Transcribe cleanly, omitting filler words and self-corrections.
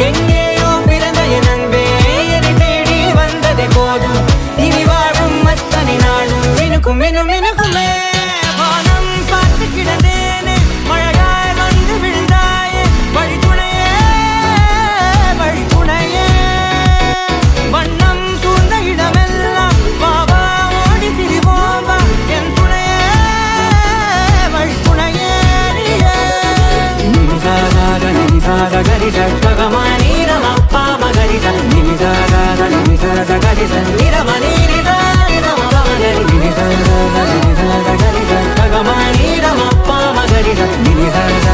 எங்கேயோ பிறந்த என் அன்பே என்னை தேடி வந்ததே போதும் இனி வாழும் அத்தனை நாளும் மினுக்கும் மினும் மினுக்குமே வானம் பார்த்து கிடந்தேனே மழையாய் வந்து விழுந்தாயே வழித்துணையே வழித்துணையே வண்ணம் சூழ்ந்த இடமெல்லாம் பாவா ஓடி திரிவோம் வா என் துணையே வழித்துணையே நினிசாத கரிச ககமானி ரமப்பா மகரிச நினிசாத கரிச நிரமணி நினிசாத கரிச ககமானி ரமப்பா மகரிச நினிசாத